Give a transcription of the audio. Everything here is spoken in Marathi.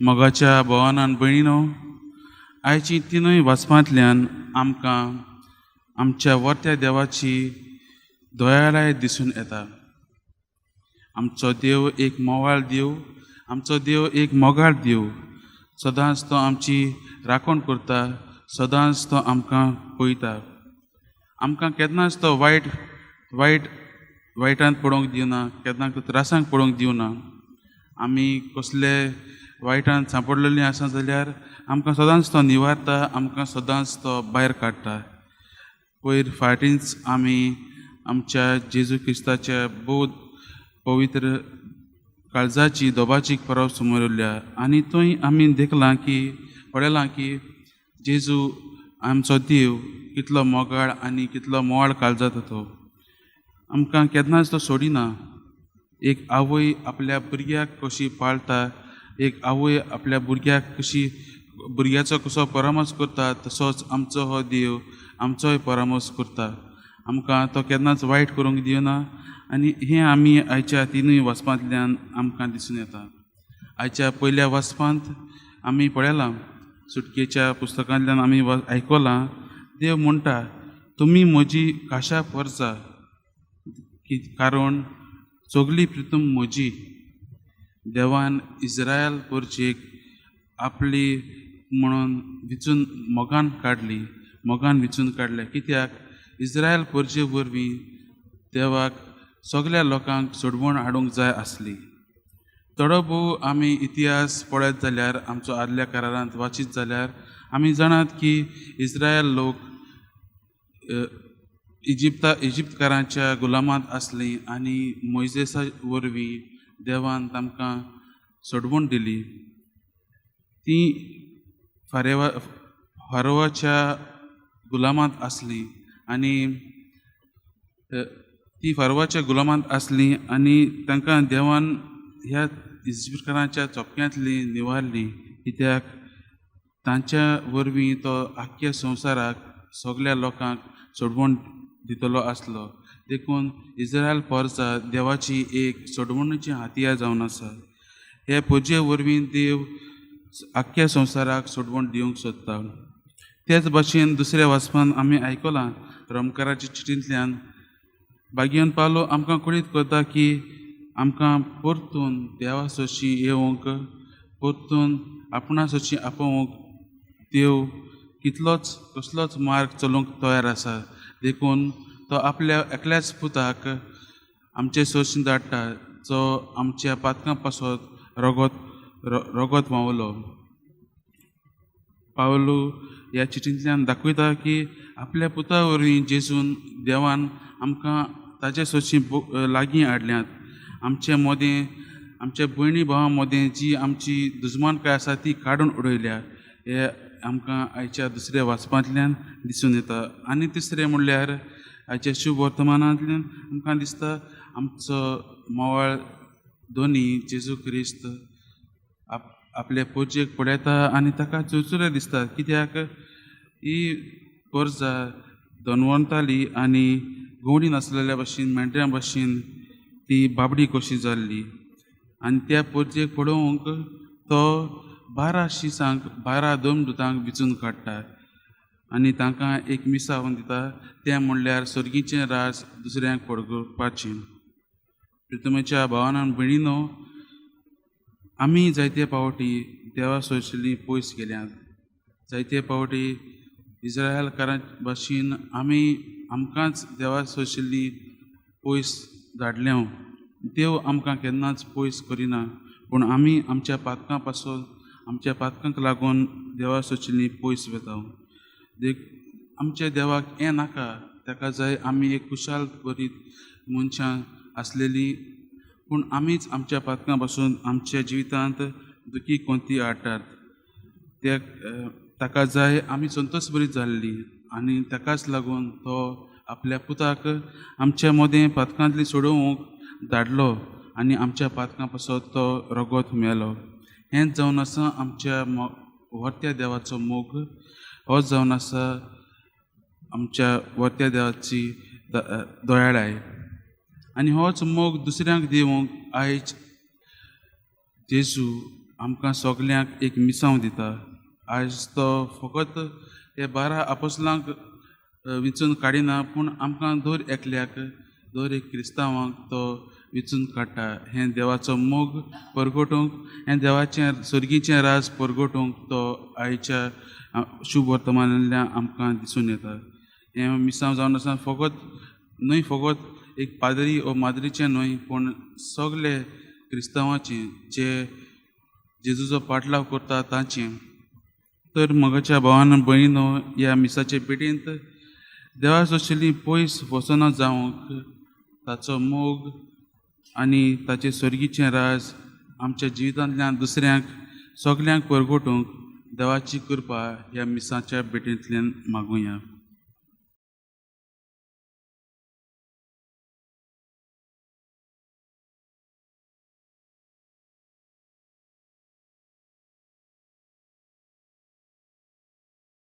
मोगाच्या भोवान भयणीनो, आयची तिनूय वाचपांतल्यान आमकां आमच्या वर्त्या देवाची दयाळाय दिसून येता. आमचो देव एक मोवाळ देव, आमचो देव एक मोगाळ देव. सदांच तो आमची राखण करता, सदांच तो आमकां पळयता. आमकां केन्नाच तो वायटांत पडोवंक दिवना, केन्ना त्रासांक पडोवंक दिवना. आमी कसले वायटांत सांपडलेलीं आसा जाल्यार आमकां सदांच तो निवारता, आमकां सदांच तो भायर काडटा. पयर फाटींच आमी आमच्या जेजू क्रिस्ताच्या बौद्ध पवित्र काळजाची दोबाची परब समोर उरल्या आनी थंय आमी देखलां की पळयलां की जेजू आमचो देव कितलो मोगाळ आनी कितलो मोवाळ काळजात तो. आमकां केन्नाच तो सोडिना. एक आवय आपल्या भुरग्याक कशी पाळटा, एक आवय आपल्या भुरग्याचो कसो परामर्श करता, तसोच आमचो हो देव आमचोय परामर्श करता. आमकां तो केन्नाच वायट करूंक दिवना आनी हें आमी आयच्या तिनूय वाचपांतल्यान आमकां दिसून येता. आयच्या पयल्या वाचपांत आमी पळयलां, सुटकेच्या पुस्तकांतल्यान आमी आयकलां, देव म्हणटा, तुमी म्हजी काशा परसा, कारण सगली प्रितूम म्हजी. देवान इस्रायल परचेक आपली म्हणून विचून मोगान विचून काडल्या. कित्याक इस्रायल परचे वरवीं देवाक सगल्या लोकांक सोडवण हाडूंक जाय आसली. थोडो भोव आमी इतिहास पळयत जाल्यार, आमचो आदल्या करारांत वाचीत जाल्यार आमी जाणात की इस्रायल लोक इजिप्तकारांच्या गुलामांत आसलीं आनी मोइजेसा वरवीं देवान तांकां सोडवण दिली. तीं फारोवाच्या गुलामांत आसलीं आनी तांकां देवान ह्या इजिप्तकारांच्या चोपक्यांतली निवारली. कित्याक तांच्या वरवीं तो आख्ख्या संवसाराक सगल्या लोकांक सोडवण दितलो आसलो. देखून इस्रायल परजा देवाची एक सोडवणीची हातयार जावन आसा. हे परजे वरवीं देव आख्ख्या संवसाराक सोडवण दिवंक सोदता. तेच भाशेन दुसऱ्या वाचपान आमी आयकलां, रोमकाराच्या चिठींतल्यान बागेवन पावलो आमकां कळीत करता की आमकां परतून देवा सोशी येवंक, परतून आपणा सोशी आपोवंक देव कसलोच मार्ग चलोवंक तयार आसा. देखून तो आपल्या एकल्याच पुताक आमचे सोशीन धाडटा, जो आमच्या पातकां पासत रगत व्हांवलो. पावलो ह्या चिठींतल्यान दाखयता की आपल्या पुता वरवीं जेजून देवान आमकां ताचे सोशी लागीं हाडल्यात. आमच्या भयणी भावां मदें जी आमची दुजमानकाय आसा ती काडून उडयल्या. हे आमकां आयच्या दुसऱ्या वाचपांतल्यान दिसून येता. आनी तिसरें म्हणल्यार आयच्या शुभ वर्तमानांतल्यान आमकां दिसता आमचो मोवाळ दोनी जेजू क्रिस्त आपले पोरचेक पळयता आनी ताका चुरचुरे दिसता. कित्याक ही परजा दोनवंताली आनी गवडी नासलेल्या भाशेन, मेंढऱ्या भाशेन ती बाबडी कशी जाल्ली. आनी त्या परजेक पळोवंक तो 12 शिसांक 12 दोमदूतांक विचून काडटा आनी तांकां एक मिसावन दिता, तें म्हणल्यार सर्गीचें राज दुसऱ्यांक पडगोवपाचें. प्रितमेच्या भावान भयणीनो, आमी जायते पावटी देवा सोयशिल्लीं पयस गेल्यात. जायते पावटी इस्रायलकारां भाशेन आमकांच देवा सोयशिल्लीं पयस धाडल्या. देव आमकां केन्नाच पयस करिना, पूण आमी आमच्या पातकां पासून, आमच्या पातकांक लागून देवा सोयशिल्लीं पयस वेता. आमच्या देवाक हें नाका, ताका जाय आमी एक खुशाल बरी मनशां आसलेलीं, पूण आमीच आमच्या पातकां पासून आमच्या जिवितांत दुखी कोंती हाडटात. ताका जाय आमी संतोश बरी जाल्लीं आनी ताकाच लागून तो आपल्या पुताक आमच्या मदें पातकांतली सोडोवंक धाडलो आनी आमच्या पातकां पासून तो रगत मेलो. हेंच जावन आसा आमच्या वर्त्या देवाचो मोग. होच जावन आसा आमच्या वर्त्या देवाची दयाळाय. आनी होच मोग दुसऱ्यांक दिवंक आयज जेजू आमकां सगल्यांक एक मिसांव दिता. आयज तो फकत हे 12 आपोस्तलांक विचून काडिना, पूण आमकां दर एकल्याक, दर एक क्रिस्तांवांक तो विचून काडटा. हें देवाचो मोग परगटूंक, हें देवाचें सर्गीचें राज परगटूंक तो आयच्या शुभ वर्तमानांतल्यान आमकां दिसून येता. हें मिसांव जावन आसा फकत एक पाद्री वा माद्रीचें न्हय, पूण सगले क्रिस्तांवांचें जे जेजूचो पाटलाव करता तांचें. तर मोगाच्या भावान भयणो, ह्या मिसाचे पेटींत देवा सयली पयस वचना जावंक ताचो मोग आनी ताचें सर्गीचें राज आमच्या जिवितांतल्यान दुसऱ्यांक सगल्यांक परगटूंक देवाची कृपा ह्या मिसाच्या भेटींतल्यान मागुया.